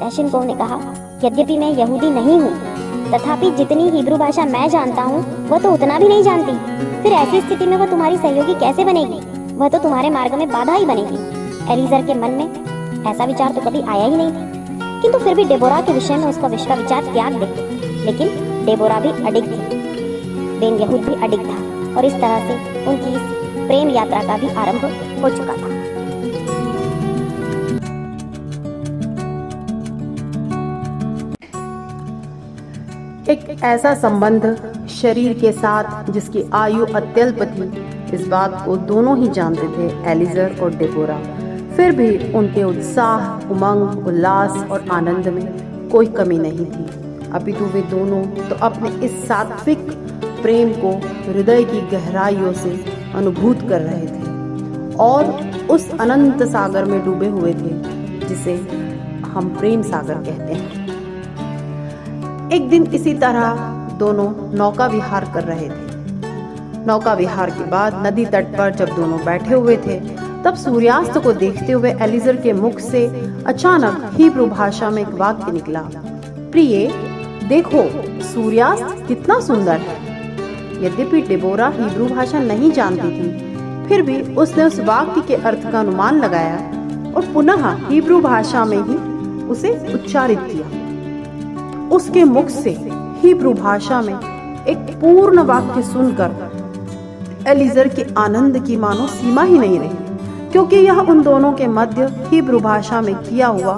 तहशिनकोव ने कहा, यद्यपि मैं यहूदी नहीं हूँ, तथापि जितनी हिब्रू भाषा मैं जानता हूँ वह तो उतना भी नहीं जानती। फिर ऐसी स्थिति में वह तुम्हारी सहयोगी कैसे बनेगी? वह तो तुम्हारे मार्ग में बाधा ही बनेगी। एलीजर के मन में ऐसा विचार तो कभी आया ही नहीं था, किंतु फिर भी डेबोरा के विषय में उसका विचार त्याग दे। लेकिन डेबोरा भी अडिग थी, बेन यहूद भी अडिग था, और इस तरह से उनकी इस प्रेम यात्रा का भी आरंभ हो चुका था। एक ऐसा संबंध शरीर के साथ जिसकी आयु अत्यल्प थी, इस बात को दोनों ही जानते थे, एलीजर और डेबोरा। फिर भी उनके उत्साह, उमंग, उल्लास और आनंद में कोई कमी नहीं थी। अपितु वे दोनों तो अपने इस सात्विक प्रेम को हृदय की गहराइयों से अनुभूत कर रहे थे और उस अनंत सागर में डूबे हुए थे जिसे हम प्रेम सागर कहते हैं। एक दिन इसी तरह दोनों नौका विहार कर रहे थे। नौका विहार के बाद नदी तट पर जब दोनों बैठे हुए थे, तब सूर्यास्त को देखते हुए एलीजर के मुख से अचानक हिब्रू भाषा में एक वाक्य निकला, प्रिय देखो सूर्यास्त कितना सुंदर है। यद्यपि डेबोरा हिब्रू भाषा नहीं जानती थी, फिर भी उसने उस वाक्य के अर्थ का अनुमान लगाया और पुनः हिब्रू भाषा में ही उसे उच्चारित किया। उसके मुख से हिब्रू भाषा में एक पूर्ण वाक्य सुनकर एलीजर के आनंद की मानो सीमा ही नहीं रही, क्योंकि यह उन दोनों के मध्य हिब्रू भाषा में किया हुआ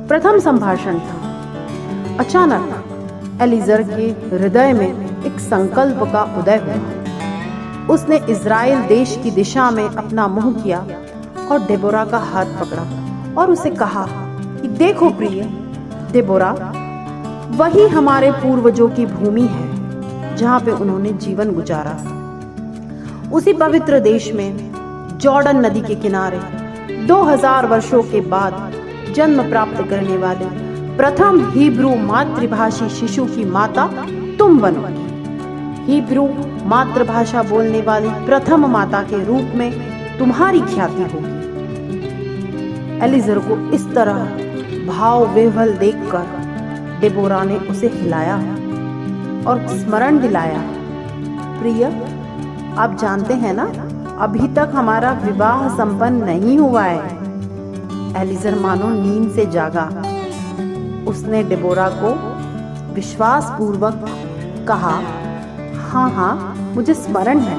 प्रथम संभाषण था। अचानक एलीजर के हृदय में एक संकल्प का उदय हुआ। उसने इज़राइल देश की दिशा में अपना मुंह किया और डेबोरा का हाथ पकड़ा और उसे कहा कि देखो प्रिय डेबोरा, वही हमारे पूर्वजों की भूमि है जहाँ पे उन्होंने जीवन गुजारा। उसी पवित्र देश में जॉर्डन नदी के किनारे 2000 वर्षों के बाद जन्म प्राप्त करने वाले प्रथम हिब्रू मातृभाषी शिशु की माता तुम बनोगी। हिब्रू मातृभाषा बोलने वाली प्रथम माता के रूप में तुम्हारी ख्याति होगी। एलीजर को इस तरह भाव विह्वल देखकर डेबोरा ने उसे हिलाया और स्मरण दिलाया, प्रिय आप जानते हैं ना, अभी तक हमारा विवाह संपन्न नहीं हुआ है। एलीजर मानो नींद से जागा। उसने डेबोरा को विश्वास पूर्वक कहा, हाँ हाँ मुझे स्मरण है,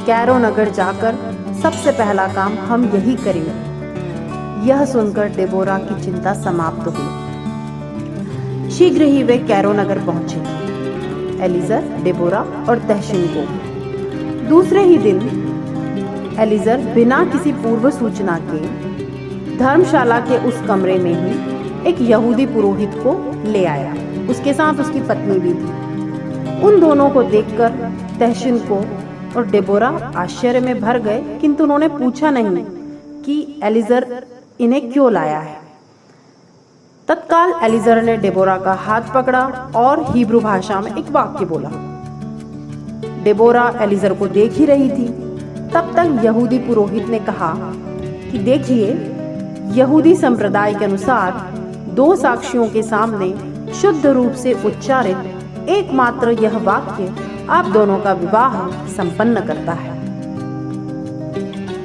कैरो नगर जाकर सबसे पहला काम हम यही करेंगे। यह सुनकर डेबोरा की चिंता समाप्त हुई। शीघ्र ही वे कैरो नगर पहुंचे, एलीजर, डेबोरा और तहशिनकोव। दूसरे ही दिन एलीजर बिना किसी पूर्व सूचना के धर्मशाला के उस कमरे में ही एक यहूदी पुरोहित को ले आया। उसके साथ उसकी पत्नी भी थी। उन दोनों को देखकर तहशिनकोव और डेबोरा आश्चर्य में भर गए, किंतु उन्होंने पूछा नहीं कि एलीजर इन्हें क्यों लाया है। तत्काल एलीजर ने डेबोरा का हाथ पकड़ा और हिब्रू भाषा में एक वाक्य बोला। डेबोरा एलीजर को देख ही रही थी। तब तक यहूदी पुरोहित ने कहा कि देखिए, यहूदी संप्रदाय के अनुसार दो साक्षियों के सामने शुद्ध रूप से उच्चारित एकमात्र यह वाक्य आप दोनों का विवाह संपन्न करता है,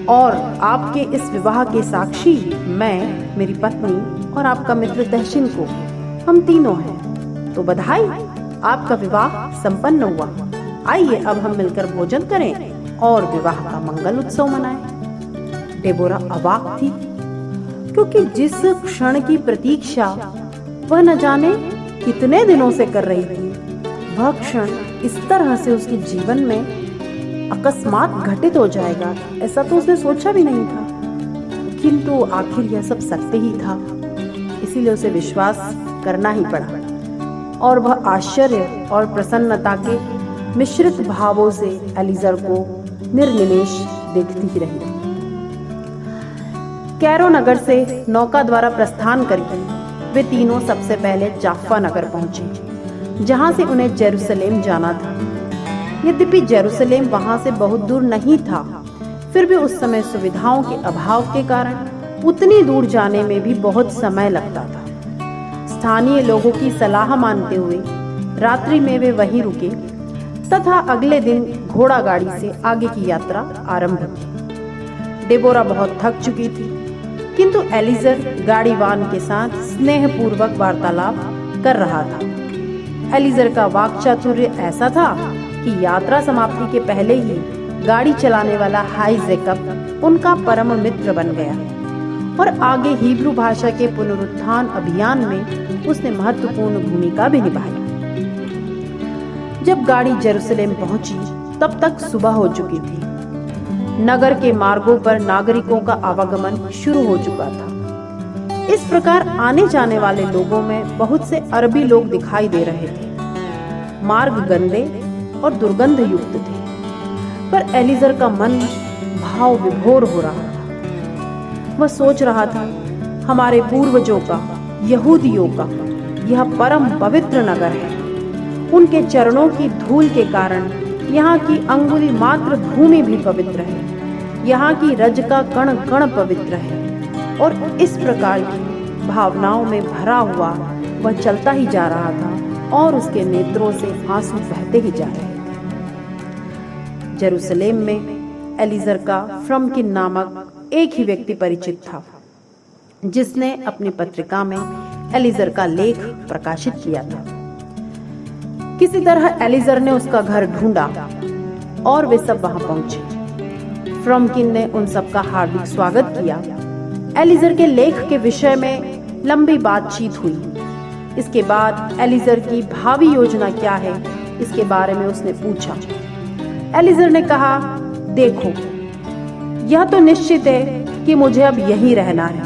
और आपके इस विवाह के साक्षी मैं, मेरी पत्नी और आपका मित्र तहशिनकोव, हम तीनों हैं। तो बधाई, आपका विवाह संपन्न हुआ। आइए अब हम मिलकर भोजन करें और विवाह का मंगल उत्सव मनाएं। डेबोरा अवाक थी, क्योंकि जिस क्षण की प्रतीक्षा वह न जाने कितने दिनों से कर रही थी, वह क्षण इस तरह से उसके जीवन में अकस्मात घटित हो जाएगा, ऐसा तो उसने सोचा भी नहीं था। किंतु आखिर यह सब सत्य ही था, इसीलिए उसे विश्वास करना ही पड़ा और वह आश्चर्य और प्रसन्नता के मिश्रित भावों से एलीजर को निर्निमेष देखती ही रही। कैरो नगर से नौका द्वारा प्रस्थान करके वे तीनों सबसे पहले जाफ्फा नगर पहुंचे, जहां से उन्हें जेरूसलेम जाना था। यद्यपि जेरूसलेम वहां से बहुत दूर नहीं था, फिर भी उस समय सुविधाओं के अभाव के कारण उतनी दूर जाने में भी बहुत समय लगता था। स्थानीय लोगों की सलाह मानते हुए रात्रि में वे वहीं रुके तथा अगले दिन घोड़ा गाड़ी से आगे की यात्रा आरंभ की। डेबोरा बहुत थक चुकी थी, किंतु एलिजर गाड़ीवान के साथ स्नेहपूर्वक वार्तालाप कर रहा था। एलिजर का वाक्चातुर्य ऐसा था कि यात्रा समाप्ति के पहले ही गाड़ी चलाने वाला हाई जैकब उनका परम मित्र बन गया और आगे हिब्रू भाषा के पुनरुत्थान अभियान में उसने महत्वपूर्ण भूमिका भी निभाई। जब गाड़ी जेरूसलेम पहुंची तब तक सुबह हो चुकी थी। नगर के मार्गों पर नागरिकों का आवागमन शुरू हो चुका था। इस प्रकार आने जाने वाले लोगों में बहुत से अरबी लोग दिखाई दे रहे थे। मार्ग गंदे और दुर्गंध युक्त थे, पर एलिजर का मन भाव विभोर हो रहा था। वह सोच रहा था, हमारे पूर्वजों का, यहूदियों का यह परम पवित्र नगर है। उनके चरणों की धूल के कारण यहाँ की अंगुली मात्र भूमि भी पवित्र है। यहाँ की रज का कण कण पवित्र है। और इस प्रकार की भावनाओं में भरा हुआ वह चलता ही जा रहा था और उसके नेत्रों से आंसू बहते ही जा रहे थे। जेरूसलेम में एलिजर का फ्रमकिन नामक एक ही व्यक्ति परिचित था, जिसने अपनी पत्रिका में एलिजर का लेख प्रकाशित किया था। किसी तरह एलिजर ने उसका घर ढूंढा और वे सब वहां पहुंचे। फ्रमकिन ने उन सब का हार्दिक स्वागत किया। एलिजर के लेख के विषय में लंबी बातचीत हुई। इसके बाद एलिजर की भावी योजना क्या है, इसके बारे में उसने पूछा। एलिजर ने कहा, देखो, यह तो निश्चित है कि मुझे अब यहीं रहना है,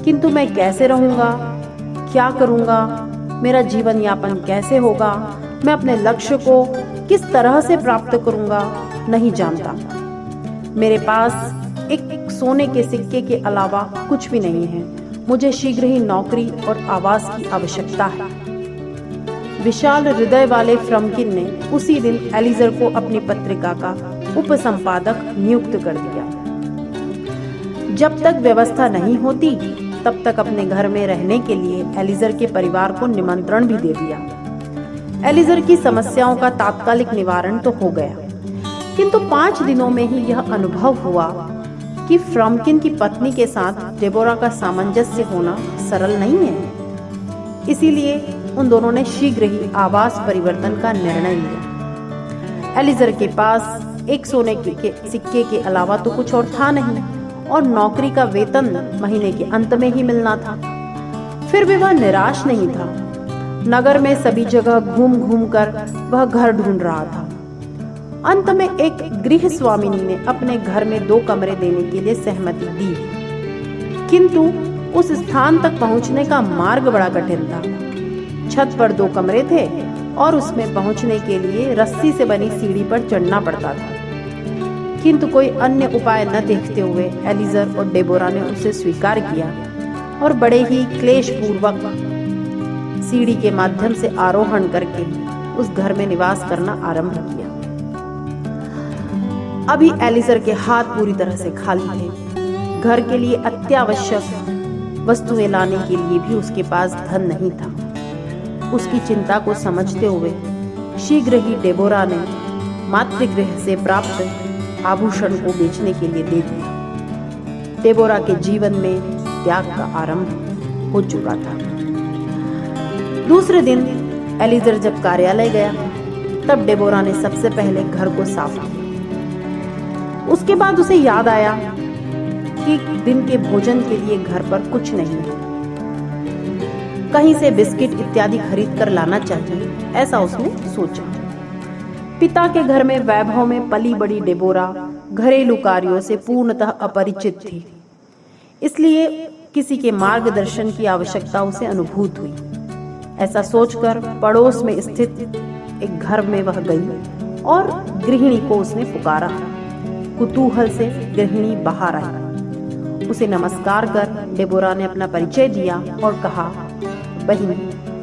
किंतु मैं कैसे रहूंगा, क्या करूंगा, मेरा जीवन यापन कैसे होगा, मैं अपने लक्ष्य को किस तरह से प्राप्त करूंगा, नहीं जानता। मेरे पास एक सोने के सिक्के के अलावा कुछ भी नहीं है। मुझे शीघ्र ही नौकरी और आवास की आवश्यकता है। विशाल हृदय वाले फ्रमकिन ने उसी दिन एलिजर को अपनी पत्रिका का उपसंपादक नियुक्त कर दिया। जब तक व्यवस्था नहीं होती तब तक अपने घर में रहने के लिए एलिजर के परिवार को निमंत्रण भी दे दिया। एलिजर की समस्याओं का तात्कालिक निवारण तो हो गया, किंतु 5 दिनों में ही यह अनुभव हुआ कि फ्रमकिन की पत्नी के साथ डेबोरा का सामंजस्य होना सरल नहीं है। इसीलिए उन दोनों ने शीघ्र ही आवास परिवर्तन का निर्णय लिया। एलिजर के पास एक सोने के सिक्के के अलावा तो कुछ और था नहीं, और नौकरी का वेतन महीने के अंत में ही मिलना था। फिर भी वह निराश नहीं था। नगर में सभी जगह घूम घूम कर वह घर ढूंढ रहा था। अंत में एक गृह स्वामिनी ने अपने घर में 2 कमरे देने के लिए सहमति दी, किंतु उस स्थान तक पहुंचने का मार्ग बड़ा कठिन था। छत पर 2 कमरे थे और उसमें पहुंचने के लिए रस्सी से बनी सीढ़ी पर चढ़ना पड़ता था, किंतु कोई अन्य उपाय न देखते हुए एलिजर और डेबोरा ने उसे स्वीकार किया और बड़े ही क्लेशपूर्वक सीढ़ी के माध्यम से आरोहण करके उस घर में निवास करना आरंभ किया। अभी एलिजर के हाथ पूरी तरह से खाली थे। घर के लिए अत्यावश्यक वस्तुएं लाने के लिए भी उसके पास धन नहीं था। उसकी चिंता को समझते हुए शीघ्र ही डेबोरा ने मातृगृह से प्राप्त आभूषण को बेचने के लिए दे दिया। डेबोरा के जीवन में त्याग का आरंभ हो चुका था। दूसरे दिन एलिजर जब कार्यालय गया तब डेबोरा ने सबसे पहले घर को साफ किया। उसके बाद उसे याद आया कि दिन के भोजन के लिए घर पर कुछ नहीं है। कहीं से बिस्किट इत्यादि खरीद कर लाना चाहिए, ऐसा उसने सोचा। पिता के घर में वैभव में पली बड़ी डेबोरा घरेलू कार्यों से पूर्णतः अपरिचित थी, इसलिए किसी के मार्गदर्शन की आवश्यकता उसे अनुभूत हुई। ऐसा सोचकर पड़ोस में स्थित एक घर में वह गई और गृहिणी को उसने पुकारा। कुतूहल से गृहिणी बाहर आई। उसे नमस्कार कर डेबोरा ने अपना परिचय दिया और कहा, बहन,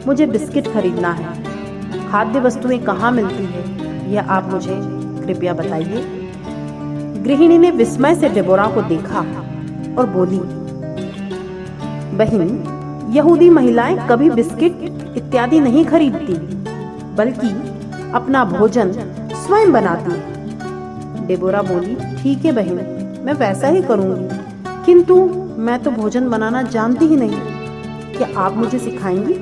मुझे बिस्किट खरीदना है। खाद्य वस्तुएं कहाँ मिलती है, यह आप मुझे कृपया बताइए। गृहिणी ने विस्मय से डेबोरा को देखा और बोली, बहन, यहूदी महिलाएं कभी बिस्किट इत्यादि नहीं खरीदती, बल्कि अपना भोजन स्वयं बनाती हैं। डेबोरा बोली, ठीक है बहन, मैं वैसा ही करूंगी, किंतु मैं तो भोजन बनाना जानती ही नहीं, क्या आप मुझे सिखाएंगी?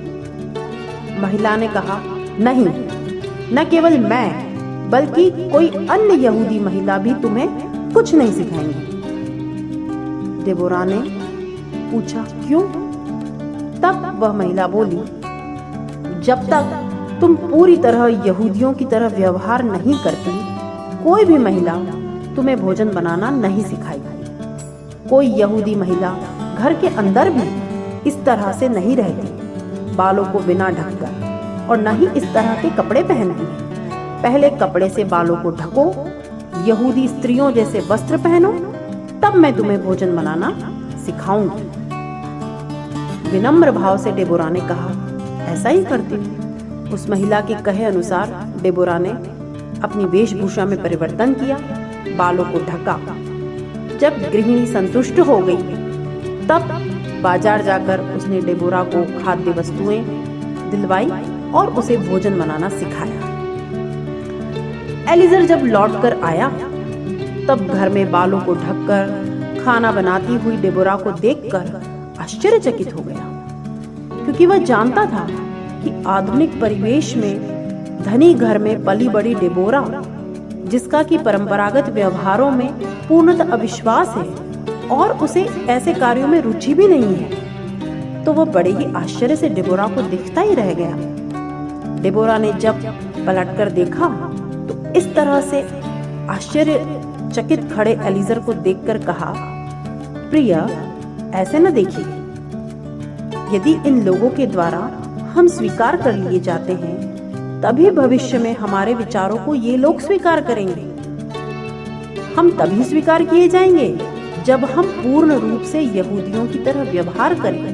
महिला ने कहा, नहीं, न केवल मैं बल्कि कोई अन्य यहूदी महिला भी तुम्हें कुछ नहीं सिखाएंगी। डेबोरा ने पूछा, क्यों? तब वह महिला बोली, जब तक तुम पूरी तरह यहूदियों की तरह व्यवहार नहीं करती, कोई भी महिला तुम्हें भोजन बनाना नहीं सिखाएगी। कोई यहूदी महिला घर के अंदर भी इस तरह से नहीं रहती, बालों को बिना ढककर, और न ही इस तरह के कपड़े पहनती है। पहले कपड़े से बालों को ढको, यहूदी स्त्रियों जैसे वस्त्र पहनो, तब मैं तुम्हें भोजन बनाना सिखाऊंगी। विनम्र भाव से डेबोरा ने कहा, ऐसा ही करती हूँ। उस महिला के कहे अनुसार डेबोरा ने अपनी वेशभूषा में परिवर्तन किया, बालों को ढका। जब गृहिणी संतुष्ट हो गई, तब बाजार जाकर उसने डेबोरा को खाद्य वस्तुएं दिलवाई और उसे भोजन बनाना सिखाया। एलीजर जब लौटकर आया, तब घर में बालों को ढककर खाना बनाती हुई डेबोरा को देखकर आश्चर्यचकित हो गया, क्योंकि वह जानता था कि आधुनिक परिवेश में धनी घर में पली बड़ी डेबोरा, जिसका कि परंपरागत व्यवहारों में पूर्णतः अविश्वास है और उसे ऐसे कार्यों में रुचि भी नहीं है, तो वह बड़े ही आश्चर्य से डेबोरा को देखता ही रह गया। डेबोरा ने जब पलटकर देखा तो इस तरह से आश्चर्यचकित खड़े एलीजर को देखकर कहा, प्रिय, ऐसे न देखिए। यदि इन लोगों के द्वारा हम स्वीकार कर लिए जाते हैं, तभी भविष्य में हमारे विचारों को ये लोग स्वीकार करेंगे। हम तभी स्वीकार किए जाएंगे जब हम पूर्ण रूप से यहूदियों की तरह व्यवहार करें,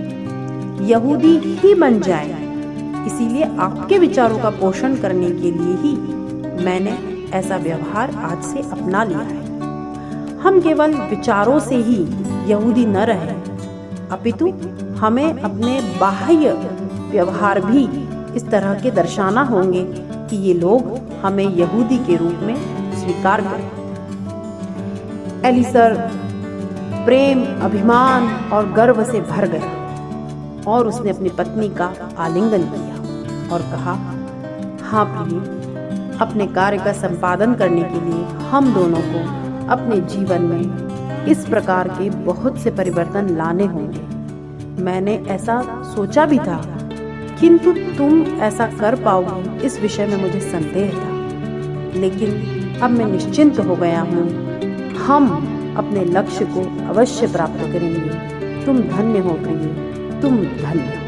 यहूदी ही बन जाएं। इसीलिए आपके विचारों का पोषण करने के लिए ही मैंने ऐसा व्यवहार आज से अपना लिया है। हम केवल विचारों से ही यहूदी न रहें, अपितु हमें अपने बाह्य व्यवहार भी इस तरह के दर्शाना होंगे कि ये लोग हमें यहूदी के रूप में स्वीकार करें। एलीसर प्रेम, अभिमान और गर्व से भर गया और उसने अपनी पत्नी का आलिंगन किया और कहा, हाँ प्रिय, अपने कार्य का संपादन करने के लिए हम दोनों को अपने जीवन में इस प्रकार के बहुत से परिवर्तन लाने होंगे। मैंने ऐसा सोचा भी था, किंतु तुम ऐसा कर पाओगे इस विषय में मुझे संदेह था, लेकिन अब मैं निश्चिंत हो गया हूँ। हम अपने लक्ष्य को अवश्य प्राप्त करेंगे। तुम धन्य हो प्रिय, तुम धन्य हो।